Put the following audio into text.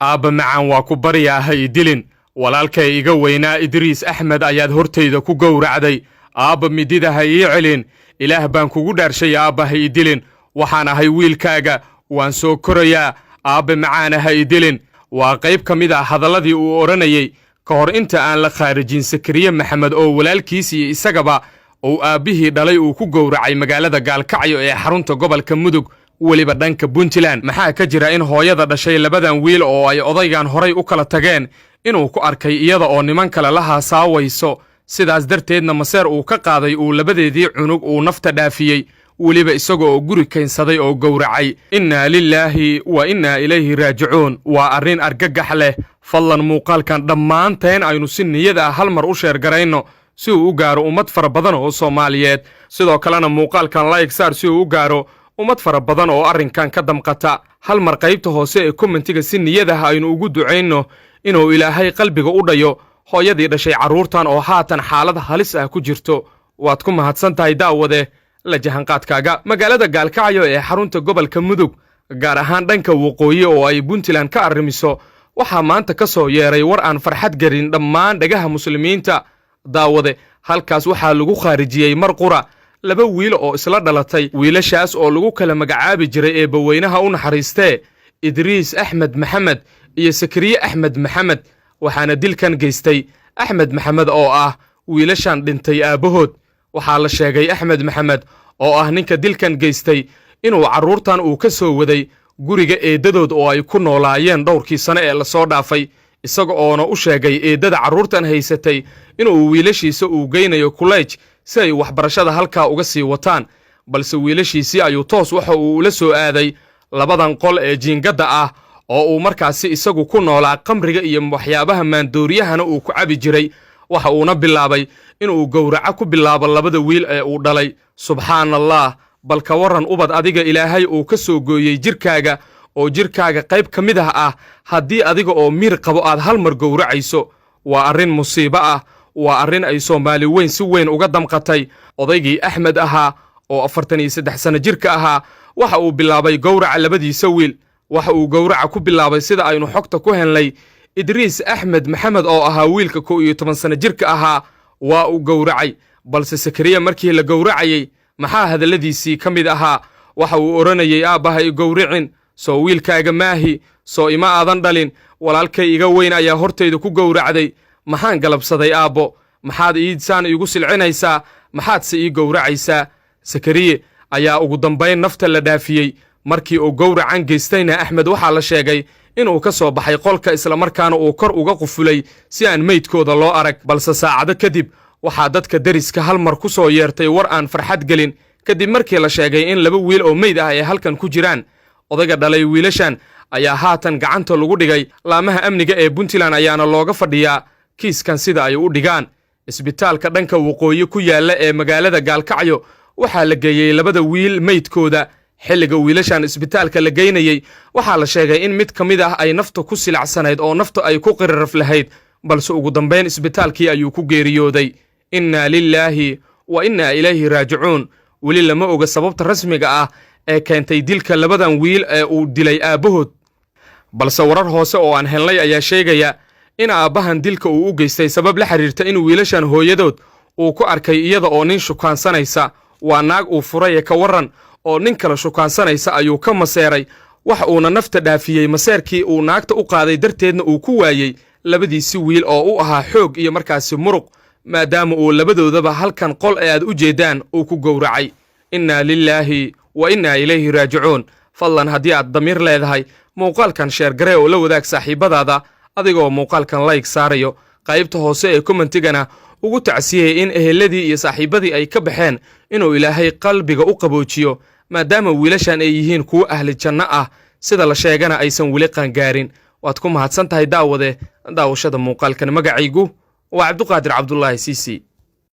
aabba macaan waa ku baryaa ha idilin walaalkay iga weynaa Idriis Axmed ayaad hortayda ku gowracday aabba midida ha ii celin ilaah baan kugu dhaarshay aabba ha idilin waxaan ahay wiilkaaga waan soo korayaa aabba macaan ha idilin waa qayb ka mid ah hadalladii uu oranayay ka hor inta aan la khaarijin Sakariye Maxamed oo walaalkiis iyo isagaba oo aabihii dhalay uu ku gowracay magaalada Gaalkacyo ee xarunta gobolka Mudug waliba dhanka Puntland maxaa ka jira in hooyada dhashay labadan wiil oo ay odaygan horay u kala tageen inuu ku arkay iyada oo niman kale la haasaawayso sidaas darteedna maseer uu ka qaaday uu labadeedii cunug uu nafta dhaafiyay waliba isagoo guri keensaday oo gowracay inna lillahi wa inna ilayhi raaji'uun waa arrin argagax leh fadlan muuqaalkan dhammaanteen aynu si niyad ah hal mar u sheer garayno si uu u gaaro ummad fara badan oo Soomaaliyeed sidoo kalena muuqaalkan like saar si uu u gaaro ummad fara badan oo arrinkan ka damqata hal mar qaybta hoose ee commentiga si niyad ah aynu ugu duceyno inuu Ilaahay qalbiga u dhayo hooyadii dhashay caruurtan oo haatan xaalad halis ah ku jirto waad ku mahadsantahay daawade la jahanqaadkaaga magaalada Gaalkacyo ee xarunta gobolka Mudug gaar ahaan dhanka waqooyi oo ay Puntland ka arrimiso waxa maanta ka soo yeeray war aan farxad garin dhammaan dhagaha muslimiinta daawade halkaas waxa lagu khaarijiyay mar qura laba wiil oo isla dhalatay wiilashaas oo lagu kala magacaabi jiray ee baweynaha u naxariistay Idriis Axmed Maxamed iyo Sakariye Axmed Maxamed waxaana dilkan geystay Axmed Maxamed oo ah wiilashan dhintay aabahood waxaa la sheegay Axmed Maxamed oo ah ninka dilkan geystay inuu caruurtan uu ka soo waday guriga eedadood oo ay ku noolaayeen dhowrkii sano ee la soo dhaafay isaga oo u sheegay eedada caruurtan haysatay inuu wiilashiisa uu geynayo college si ay waxbarashada halka uga sii wataan balse wiilashiisii ayuu toos waxa uu la soo aaday labadan qol ee jiingada ah oo uu markaasi isagu ku noolaa qamriga iyo waxyaabaha maandooriyahana uu ku cabi jiray waxa uuna bilaabay inuu gowraca ku bilaabo labada wiil ee uu dhalay subxaanallah bal ka waran ubad adiga Ilaahay uu ka soo gooyay jirkaaga oo jirkaaga qayb ka mid ah haddii adiga oo miir qabo aad hal mar gowracayso waa arrin musiibo ah waa arrin ay Soomaali weyn si weyn uga damqatay odaygii Axmed ahaa oo 43 sano jirka ahaa waxa uu bilaabay gowraca labadiisa wiil waxa uu gowraca ku bilaabay sida aynu xogta ku helnay Idriis Axmed Maxamed oo ahaa wiilka 11 sano jirka ahaa waa uu gowracay balse Sakariye markii la gowracayay maxaa hadaladiisii ka mid ahaa waxa uu oranayay aabahay gowricin soo wiilkaaga maahi soo ima aadan dhalin walaalkay iga weyn ayaa hortayda ku gowracday maxaan galabsaday aabbo maxaad iidsaan igu silcinaysaa maxaad si ii gowracaysaa Sakariye ayaa ugu dambeyn nafta la dhaafiyay markii uu gowracan geystayna Axmed waxa la sheegay inuu ka soo baxay qolka isla markaana uu kor uga qufulay si aan meydkooda loo arag balse saacado kadib waxa dadka dariska hal mar ku soo yeertay war aan farxad gelin kadib markii la sheegay in laba wiil oo meyd ah ay halkan ku jiraan odayga dhalay wiilashan ayaa haatan gacanta lagu dhigay laamaha amniga ee Puntland ayaana looga fadhiyaa kiiskan sida ay u dhigaan isbitaalka dhanka waqooyi ku yaala ee magaalada Gaalkacyo waxa la geeyay labada wiil meydkooda xilliga wiilashan isbitaalka la geynayay waxa la sheegay in mid ka mid ah ay nafta ku silacsanayd oo nafta ay ku qirraf lahayd balse ugu dambeyn isbitaalkii ayuu ku geeriyooday inna lillahi wa inna ilayhi raaji'uun wali lama oga sababta rasmiga ah ee keentay dilka labadan wiil ee uu dilay aabahood balse warar hoose oo aan helnay ayaa sheegaya in aabahan dilka uu u geystay sabab la xiriirta in wiilashan hooyadood uu ku arkay iyada oo nin shukaansanaysa waa naag uu furay ka waran oo nin kala shukaansanaysa ayuu ka maseeray wax uuna nafta dhaafiyay maseerkii uu naagta u qaaday darteedna uu ku waayay labadiisi wiil oo u ahaa xoog iyo markaasi muruq maadaama uu labadoodaba halkan qol ee aad u jeedaan uu ku gowracay inna lillahi wa inna ilayhi raaji'uun fadlan haddii aad damiir leedahay muuqaalkan sheer garee oo la wadaag saaxiibadaada adigoo muuqaalkan like saarayo qaybta hoose ee commentigana ugu tacsiyay in eheladii iyo saaxiibadii ay ka baxeen inuu Ilaahay qalbiga u qaboojiyo maadaama wiilashan ay yihiin kuwa ahli janno ah sida la sheegana aysan wali qangaarin waad ku mahadsantahay daawade daawashada muuqaalkan magacaygu waa Cabduqaadir Cabdullaahi Siisi